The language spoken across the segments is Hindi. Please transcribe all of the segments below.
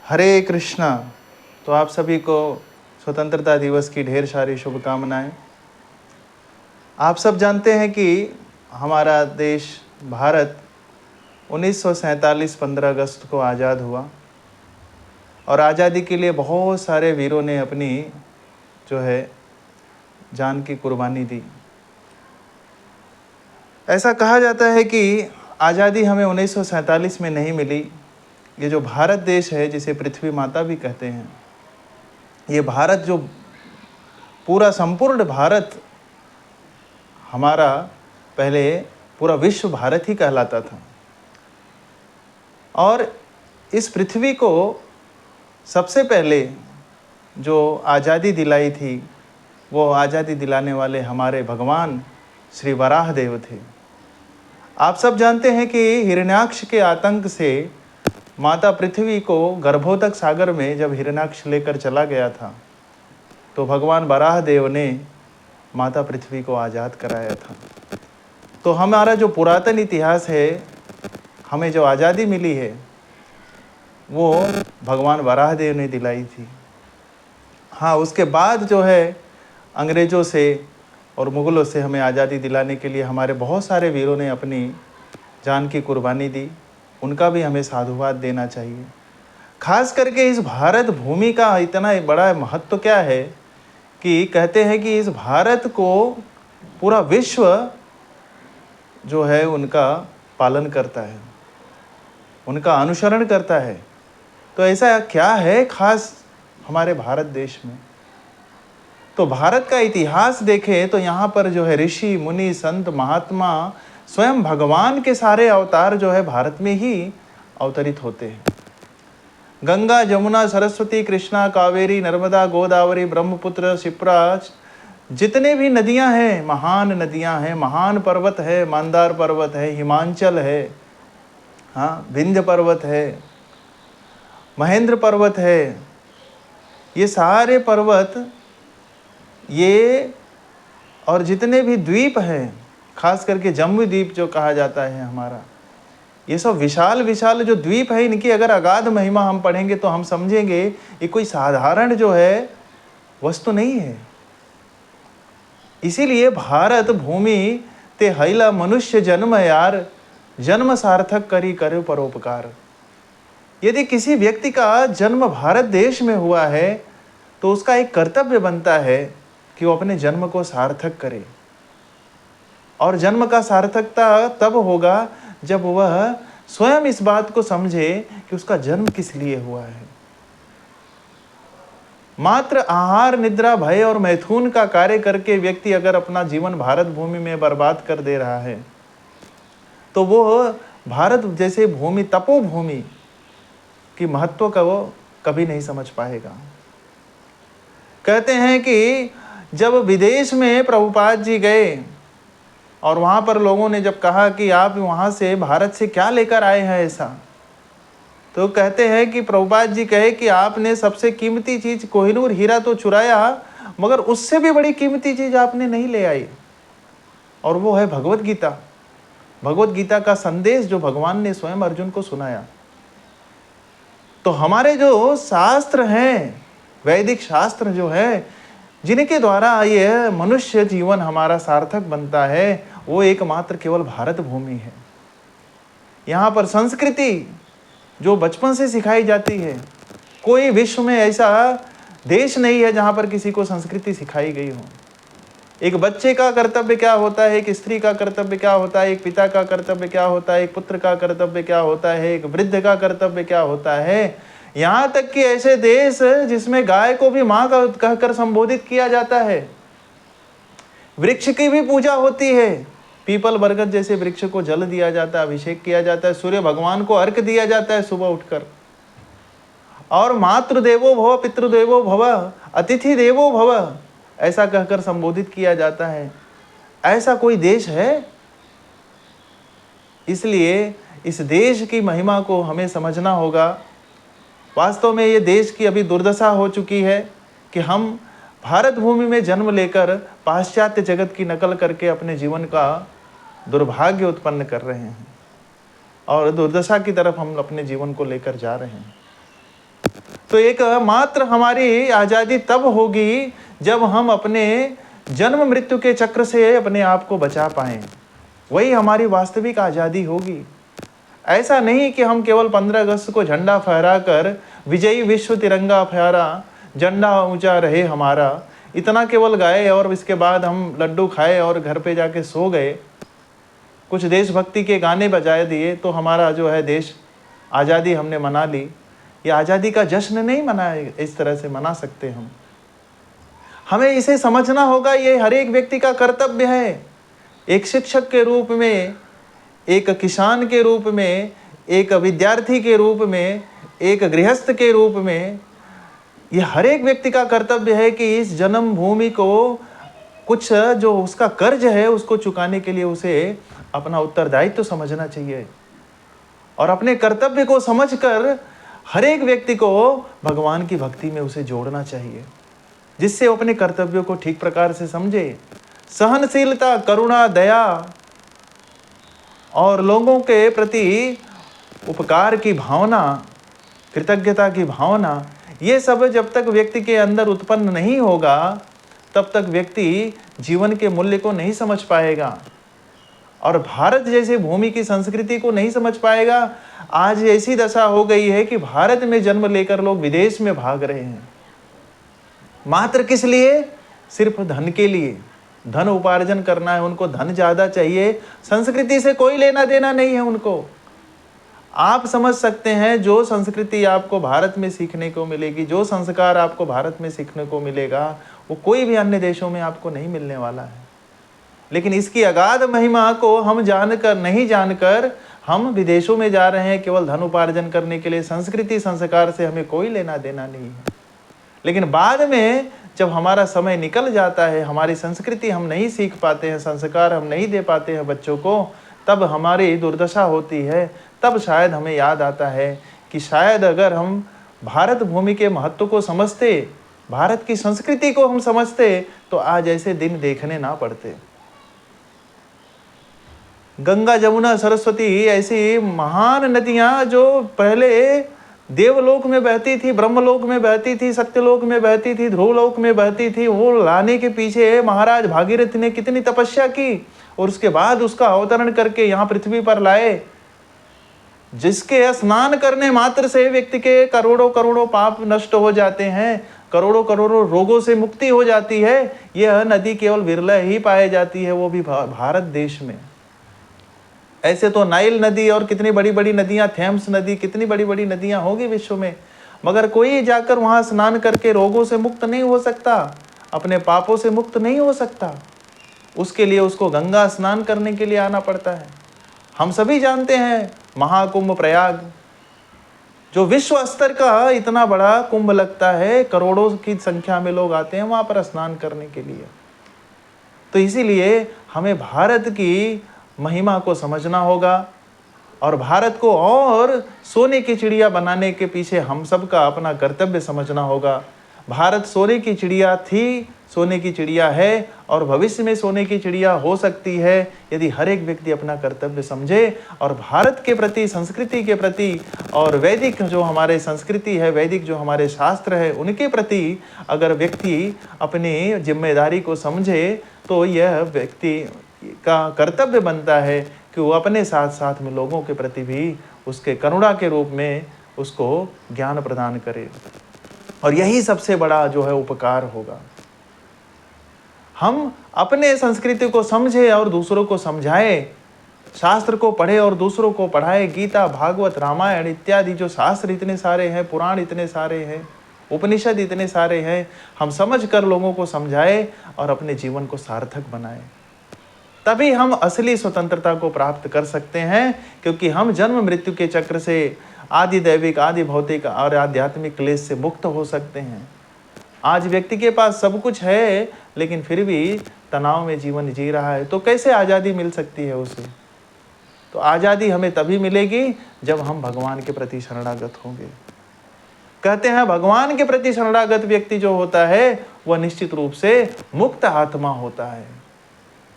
हरे कृष्णा। तो आप सभी को स्वतंत्रता दिवस की ढेर सारी शुभकामनाएं। आप सब जानते हैं कि हमारा देश भारत 1947 15 अगस्त को आज़ाद हुआ और आज़ादी के लिए बहुत सारे वीरों ने अपनी जान की कुर्बानी दी। ऐसा कहा जाता है कि आज़ादी हमें 1947 में नहीं मिली। ये जो भारत देश है, जिसे पृथ्वी माता भी कहते हैं, ये भारत जो पूरा संपूर्ण भारत हमारा पहले पूरा विश्व भारत ही कहलाता था। और इस पृथ्वी को सबसे पहले जो आज़ादी दिलाई थी, वो आज़ादी दिलाने वाले हमारे भगवान श्री वराह देव थे। आप सब जानते हैं कि हिरण्याक्ष के आतंक से माता पृथ्वी को गर्भोदक सागर में जब हिरण्याक्ष लेकर चला गया था, तो भगवान वराह देव ने माता पृथ्वी को आज़ाद कराया था। तो हमारा जो पुरातन इतिहास है, हमें जो आज़ादी मिली है, वो भगवान वराह देव ने दिलाई थी। हाँ, उसके बाद अंग्रेज़ों से और मुग़लों से हमें आज़ादी दिलाने के लिए हमारे बहुत सारे वीरों ने अपनी जान की कुर्बानी दी। उनका भी हमें साधुवाद देना चाहिए। खास करके इस भारत भूमि का इतना बड़ा महत्व क्या है कि कहते हैं कि इस भारत को पूरा विश्व उनका पालन करता है, उनका अनुसरण करता है। तो ऐसा क्या है खास हमारे भारत देश में? तो भारत का इतिहास देखें तो यहाँ पर ऋषि मुनि संत महात्मा स्वयं भगवान के सारे अवतार भारत में ही अवतरित होते हैं। गंगा जमुना सरस्वती कृष्णा कावेरी नर्मदा गोदावरी ब्रह्मपुत्र शिप्रा, जितने भी नदियाँ हैं, महान नदियाँ हैं, महान पर्वत है, मंदार पर्वत है, हिमांचल है, हाँ, विंध्य पर्वत है, महेंद्र पर्वत है, ये सारे पर्वत, ये और जितने भी द्वीप हैं, खास करके जम्बू द्वीप जो कहा जाता है हमारा, ये सब विशाल विशाल जो द्वीप है, इनकी अगर अगाध महिमा हम पढ़ेंगे तो हम समझेंगे ये कोई साधारण वस्तु नहीं है। इसीलिए भारत भूमि ते हैला मनुष्य जन्म यार, जन्म सार्थक करी करे परोपकार। यदि किसी व्यक्ति का जन्म भारत देश में हुआ है तो उसका एक कर्तव्य बनता है कि वो अपने जन्म को सार्थक करे। और जन्म का सार्थकता तब होगा जब वह स्वयं इस बात को समझे कि उसका जन्म किस लिए हुआ है। मात्र आहार निद्रा भय और मैथुन का कार्य करके व्यक्ति अगर अपना जीवन भारत भूमि में बर्बाद कर दे रहा है, तो वो भारत जैसे भूमि, तपोभूमि की महत्व का वो कभी नहीं समझ पाएगा। कहते हैं कि जब विदेश में प्रभुपाद जी गए और वहाँ पर लोगों ने जब कहा कि आप वहाँ से भारत से क्या लेकर आए हैं ऐसा, तो कहते हैं कि प्रभुपाद जी कहे कि आपने सबसे कीमती चीज़ कोहिनूर हीरा तो चुराया, मगर उससे भी बड़ी कीमती चीज़ आपने नहीं ले आई, और वो है भगवत गीता। भगवत गीता का संदेश जो भगवान ने स्वयं अर्जुन को सुनाया। तो हमारे जो शास्त्र हैं, वैदिक शास्त्र जिनके द्वारा ये मनुष्य जीवन हमारा सार्थक बनता है, वो एकमात्र केवल भारत भूमि है। यहाँ पर संस्कृति जो बचपन से सिखाई जाती है, कोई विश्व में ऐसा देश नहीं है जहाँ पर किसी को संस्कृति सिखाई गई हो। एक बच्चे का कर्तव्य क्या होता है, एक स्त्री का कर्तव्य क्या होता है, एक पिता का कर्तव्य क्या होता है, एक पुत्र का कर्तव्य क्या होता है, एक वृद्ध का कर्तव्य क्या होता है। यहाँ तक कि ऐसे देश जिसमें गाय को भी माँ का कहकर संबोधित किया जाता है, वृक्ष की भी पूजा होती है, पीपल बरगद जैसे वृक्ष को जल दिया जाता है, अभिषेक किया जाता है, सूर्य भगवान को अर्घ दिया जाता है सुबह उठकर, और मातृदेवो भव पितृदेवो भव अतिथि देवो भव ऐसा कहकर संबोधित किया जाता है। ऐसा कोई देश है? इसलिए इस देश की महिमा को हमें समझना होगा। वास्तव में ये देश की अभी दुर्दशा हो चुकी है कि हम भारत भूमि में जन्म लेकर पाश्चात्य जगत की नकल करके अपने जीवन का दुर्भाग्य उत्पन्न कर रहे हैं और दुर्दशा की तरफ हम अपने जीवन को लेकर जा रहे हैं। तो एक मात्र हमारी आज़ादी तब होगी जब हम अपने जन्म मृत्यु के चक्र से अपने आप को बचा पाएं। वही हमारी वास्तविक आज़ादी होगी। ऐसा नहीं कि हम केवल 15 अगस्त को झंडा फहरा कर विजयी विश्व तिरंगा फहरा, झंडा ऊंचा रहे हमारा, इतना केवल गाए और इसके बाद हम लड्डू खाए और घर पे जाके सो गए, कुछ देशभक्ति के गाने बजाए दिए तो हमारा जो है देश आज़ादी हमने मना ली। ये आज़ादी का जश्न नहीं मनाए, इस तरह से मना सकते हम। हमें इसे समझना होगा, ये हर एक व्यक्ति का कर्तव्य है। एक शिक्षक के रूप में, एक किसान के रूप में, एक विद्यार्थी के रूप में, एक गृहस्थ के रूप में, ये हर एक व्यक्ति का कर्तव्य है कि इस जन्मभूमि को कुछ जो उसका कर्ज है उसको चुकाने के लिए उसे अपना उत्तरदायित्व तो समझना चाहिए और अपने कर्तव्य को समझकर हर एक व्यक्ति को भगवान की भक्ति में उसे जोड़ना चाहिए, जिससे वो अपने कर्तव्यों को ठीक प्रकार से समझे। सहनशीलता, करुणा, दया और लोगों के प्रति उपकार की भावना, कृतज्ञता की भावना, ये सब जब तक व्यक्ति के अंदर उत्पन्न नहीं होगा तब तक व्यक्ति जीवन के मूल्य को नहीं समझ पाएगा और भारत जैसे भूमि की संस्कृति को नहीं समझ पाएगा। आज ऐसी दशा हो गई है कि भारत में जन्म लेकर लोग विदेश में भाग रहे हैं। मात्र किस लिए? सिर्फ धन के लिए। धन उपार्जन करना है उनको, धन ज़्यादा चाहिए, संस्कृति से कोई लेना देना नहीं है उनको। आप समझ सकते हैं जो संस्कृति आपको भारत में सीखने को मिलेगी, जो संस्कार आपको भारत में सीखने को मिलेगा, वो कोई भी अन्य देशों में आपको नहीं मिलने वाला है। लेकिन इसकी अगाध महिमा को हम जानकर नहीं जानकर हम विदेशों में जा रहे हैं केवल धन उपार्जन करने के लिए। संस्कृति संस्कार से हमें कोई लेना देना नहीं है। लेकिन बाद में जब हमारा समय निकल जाता है, हमारी संस्कृति हम नहीं सीख पाते हैं, संस्कार हम नहीं दे पाते हैं बच्चों को, तब हमारी दुर्दशा होती है। तब शायद हमें याद आता है कि शायद अगर हम भारत भूमि के महत्व को समझते, भारत की संस्कृति को हम समझते, तो आज ऐसे दिन देखने ना पड़ते। गंगा, जमुना, सरस्वती ऐसी महान नदियाँ जो पहले देवलोक में बहती थी, ब्रह्मलोक में बहती थी, सत्यलोक में बहती थी, ध्रुवलोक में बहती थी, वो लाने के पीछे महाराज भागीरथ ने कितनी तपस्या की और उसके बाद उसका अवतरण करके यहाँ पृथ्वी पर लाए, जिसके स्नान करने मात्र से व्यक्ति के करोड़ों करोड़ों पाप नष्ट हो जाते हैं, करोड़ों करोड़ों रोगों से मुक्ति हो जाती है। यह नदी केवल विरला ही पाई जाती है, वो भी भारत देश में। ऐसे तो नाइल नदी और कितनी बड़ी बड़ी नदियाँ, थेम्स नदी, कितनी बड़ी बड़ी नदियाँ होगी विश्व में, मगर कोई जाकर वहाँ स्नान करके रोगों से मुक्त नहीं हो सकता, अपने पापों से मुक्त नहीं हो सकता। उसके लिए उसको गंगा स्नान करने के लिए आना पड़ता है। हम सभी जानते हैं महाकुंभ प्रयाग, जो विश्व स्तर का इतना बड़ा कुंभ लगता है, करोड़ों की संख्या में लोग आते हैं वहाँ पर स्नान करने के लिए। तो इसीलिए हमें भारत की महिमा को समझना होगा और भारत को और सोने की चिड़िया बनाने के पीछे हम सब का अपना कर्तव्य समझना होगा। भारत सोने की चिड़िया थी, सोने की चिड़िया है और भविष्य में सोने की चिड़िया हो सकती है यदि हर एक व्यक्ति अपना कर्तव्य समझे और भारत के प्रति, संस्कृति के प्रति और वैदिक जो हमारे संस्कृति है, वैदिक जो हमारे शास्त्र है, उनके प्रति अगर व्यक्ति अपनी जिम्मेदारी को समझे तो यह व्यक्ति का कर्तव्य बनता है कि वो अपने साथ साथ में लोगों के प्रति भी उसके करुणा के रूप में उसको ज्ञान प्रदान करे और यही सबसे बड़ा जो है उपकार होगा। हम अपने संस्कृति को समझे और दूसरों को समझाए, शास्त्र को पढ़े और दूसरों को पढ़ाए। गीता, भागवत, रामायण इत्यादि जो शास्त्र इतने सारे हैं, पुराण इतने सारे हैं, उपनिषद इतने सारे हैं, हम समझ कर लोगों को समझाए और अपने जीवन को सार्थक बनाए। तभी हम असली स्वतंत्रता को प्राप्त कर सकते हैं, क्योंकि हम जन्म मृत्यु के चक्र से आदि दैविक, आदि भौतिक और आध्यात्मिक क्लेश से मुक्त हो सकते हैं। आज व्यक्ति के पास सब कुछ है लेकिन फिर भी तनाव में जीवन जी रहा है, तो कैसे आज़ादी मिल सकती है उसे? तो आज़ादी हमें तभी मिलेगी जब हम भगवान के प्रति शरणागत होंगे। कहते हैं भगवान के प्रति शरणागत व्यक्ति जो होता है वह निश्चित रूप से मुक्त आत्मा होता है,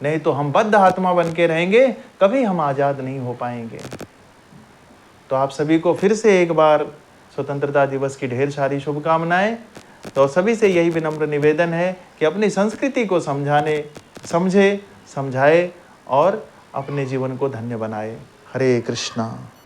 नहीं तो हम बद्ध आत्मा बन के रहेंगे, कभी हम आज़ाद नहीं हो पाएंगे। तो आप सभी को फिर से एक बार स्वतंत्रता दिवस की ढेर सारी शुभकामनाएं। तो सभी से यही विनम्र निवेदन है कि अपनी संस्कृति को समझे, समझाए और अपने जीवन को धन्य बनाए। हरे कृष्णा।